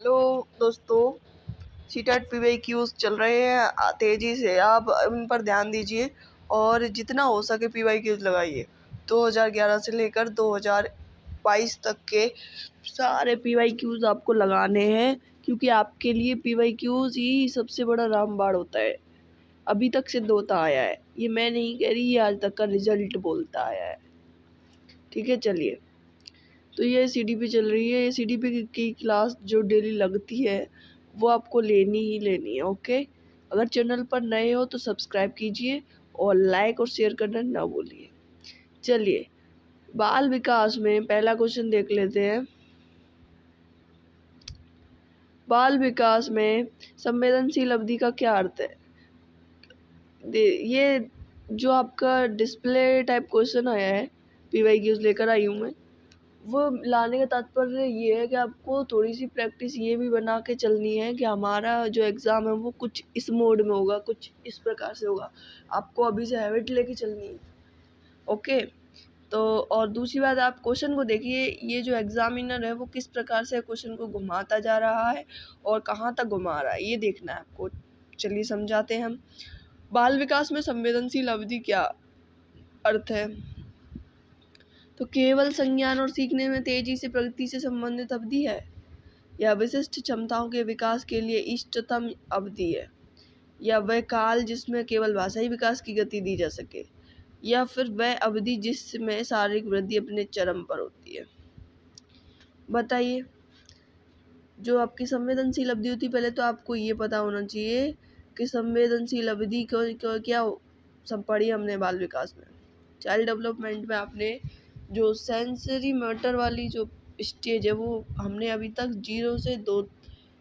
Hello दोस्तों, CTET PYQs चल रहे हैं तेज़ी से। आप इन पर ध्यान दीजिए और जितना हो सके PYQs लगाइए। 2011 से लेकर 2022 तक के सारे PYQs आपको लगाने हैं, क्योंकि आपके लिए PYQs ही सबसे बड़ा रामबाण होता है। अभी तक सिद्ध होता आया है, ये मैं नहीं कह रही, ये आज तक का रिजल्ट बोलता आया है। ठीक है, चलिए। तो ये CDP चल रही है। ये CDP की क्लास जो डेली लगती है वो आपको लेनी ही लेनी है। ओके, अगर चैनल पर नए हो तो सब्सक्राइब कीजिए और लाइक और शेयर करना ना भूलिए। चलिए, बाल विकास में पहला क्वेश्चन देख लेते हैं। बाल विकास में संवेदनशील अवधि का क्या अर्थ है? ये जो आपका डिस्प्ले टाइप क्वेश्चन आया है, PYQs लेकर आई हूँ मैं, वो लाने का तात्पर्य ये है कि आपको थोड़ी सी प्रैक्टिस ये भी बना के चलनी है कि हमारा जो एग्ज़ाम है वो कुछ इस मोड में होगा, कुछ इस प्रकार से होगा। आपको अभी से हैबिट लेके चलनी है। ओके, तो और दूसरी बात, आप क्वेश्चन को देखिए। ये जो एग्जामिनर है वो किस प्रकार से क्वेश्चन को घुमाता जा रहा है और कहाँ तक घुमा रहा है, ये देखना है आपको। चलिए समझाते हैं हम। बाल विकास में संवेदनशील अवधि क्या अर्थ है? तो केवल संज्ञान और सीखने में तेजी से प्रगति से संबंधित अवधि है, या विशिष्ट क्षमताओं के विकास के लिए इष्टतम अवधि है, या वह काल जिसमें केवल भाषाई विकास की गति दी जा सके, या फिर वह अवधि जिसमें शारीरिक वृद्धि अपने चरम पर होती है। बताइए। जो आपकी संवेदनशील अवधि होती है, पहले तो आपको ये पता होना चाहिए कि संवेदनशील अवधि को क्या सब पढ़ी हमने बाल विकास में। चाइल्ड डेवलपमेंट में आपने जो सेंसरी मोटर वाली जो स्टेज है वो हमने अभी तक 0 से 2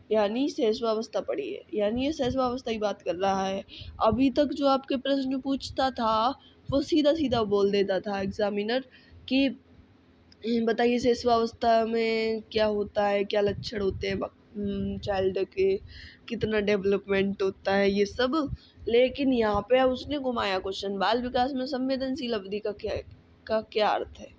यानी सहस्वावस्था पढ़ी है। यानी ये सहस्वावस्था की बात कर रहा है। अभी तक जो आपके प्रश्न पूछता था वो सीधा सीधा बोल देता था एग्जामिनर कि बताइए सहस्वावस्था में क्या होता है, क्या लक्षण होते हैं चाइल्ड के, कितना डेवलपमेंट होता है, ये सब। लेकिन यहाँ पे उसने घुमाया क्वेश्चन, बाल विकास में संवेदनशील अवधि का क्या अर्थ है।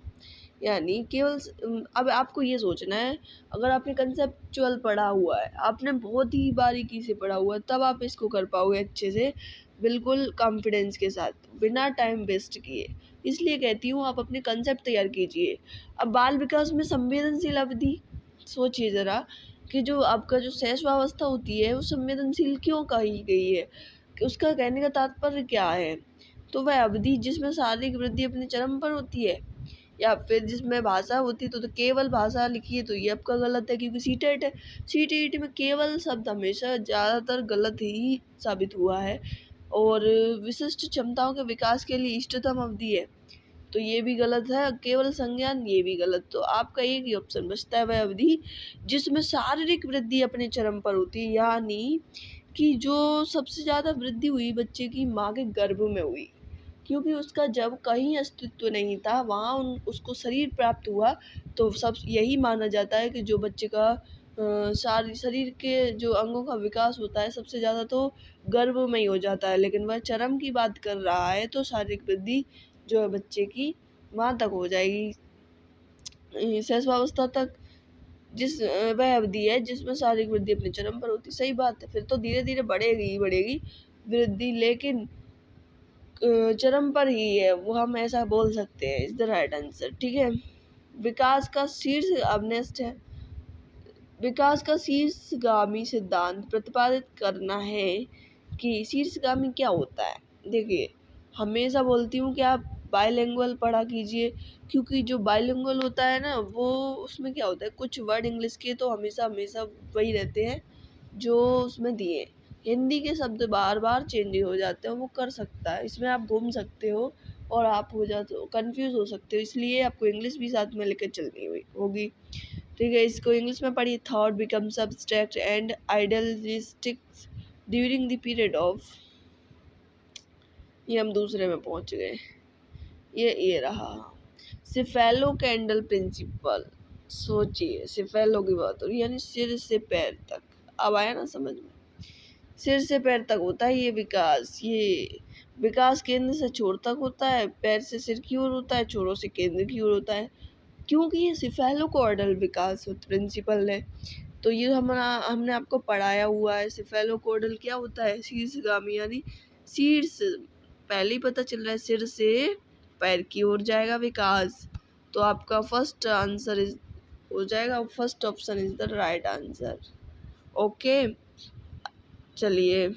यानी केवल अब आपको ये सोचना है, अगर आपने कंसेप्चुअल पढ़ा हुआ है, आपने बहुत ही बारीकी से पढ़ा हुआ है, तब आप इसको कर पाओगे अच्छे से, बिल्कुल कॉन्फिडेंस के साथ, बिना टाइम वेस्ट किए। इसलिए कहती हूँ आप अपने कंसेप्ट तैयार कीजिए। अब बाल विकास में संवेदनशील अवधि, सोचिए ज़रा कि जो आपका जो सहस्वावस्था होती है वो संवेदनशील क्यों कही गई है, कि उसका कहने का तात्पर्य क्या है। तो वह अवधि जिसमें शारीरिक वृद्धि अपने चरम पर होती है, या फिर जिसमें भाषा होती है। तो केवल भाषा लिखिए तो ये आपका गलत है, क्योंकि सीटेट है। सीटेट में केवल शब्द हमेशा ज़्यादातर गलत ही साबित हुआ है। और विशिष्ट क्षमताओं के विकास के लिए इष्टतम अवधि है, तो ये भी गलत है। केवल संज्ञान, ये भी गलत। तो आपका एक ही ऑप्शन बचता है, वह अवधि जिसमें शारीरिक वृद्धि अपने चरम पर होती है, यानी कि जो सबसे ज़्यादा वृद्धि हुई बच्चे की माँ के गर्भ में हुई, क्योंकि उसका जब कहीं अस्तित्व नहीं था वहाँ उसको शरीर प्राप्त हुआ। तो सब यही माना जाता है कि जो बच्चे का शरीर के जो अंगों का विकास होता है सबसे ज़्यादा तो गर्भ में ही हो जाता है। लेकिन वह चरम की बात कर रहा है, तो शारीरिक वृद्धि जो है बच्चे की माँ तक हो जाएगी, सहस्वावस्था तक, जिस वह अवधि है जिसमें शारीरिक वृद्धि अपने चरम पर होती। सही बात है, फिर तो धीरे धीरे बढ़ेगी ही बढ़ेगी वृद्धि, लेकिन चरम पर ही है वो, हम ऐसा बोल सकते हैं। Is the right answer. ठीक है। विकास का शीर्ष अब नेक्स्ट है, विकास का शीर्षगामी सिद्धांत प्रतिपादित करना है कि शीर्षगामी क्या होता है। देखिए, हमेशा बोलती हूँ कि आप बाइलिंगुअल पढ़ा कीजिए, क्योंकि जो बाइलिंगुअल होता है ना, वो उसमें क्या होता है, कुछ वर्ड इंग्लिश के तो हमेशा हमेशा वही रहते हैं जो उसमें दिए। हिंदी के शब्द बार बार चेंज हो जाते हैं, वो कर सकता है, इसमें आप घूम सकते हो और आप हो जाते हो कंफ्यूज हो सकते हो। इसलिए आपको इंग्लिश भी साथ में लेकर चलनी होगी। ठीक है, इसको इंग्लिश में पढ़िए। Thought becomes abstract and idealistic during the period of, ये हम दूसरे में पहुंच गए। ये रहा सिफेलो कैंडल प्रिंसिपल। सोचिए, सिफेलो की बात हो रही, यानी सिर से पैर तक। अब आया ना समझ में? सिर से पैर तक होता है ये विकास। ये विकास केंद्र से छोर तक होता है, पैर से सिर की ओर होता है, छोरों से केंद्र की ओर होता है, क्योंकि ये सिफेलोकॉर्डल विकास प्रिंसिपल है। तो ये हमने आपको पढ़ाया हुआ है। सिफेलोकोडल क्या होता है? शीर्षगामी, यानी शीर्ष, पहले ही पता चल रहा है सिर से पैर की ओर जाएगा विकास। तो आपका फर्स्ट आंसर इज हो जाएगा, first option is the right answer. Okay, चलिए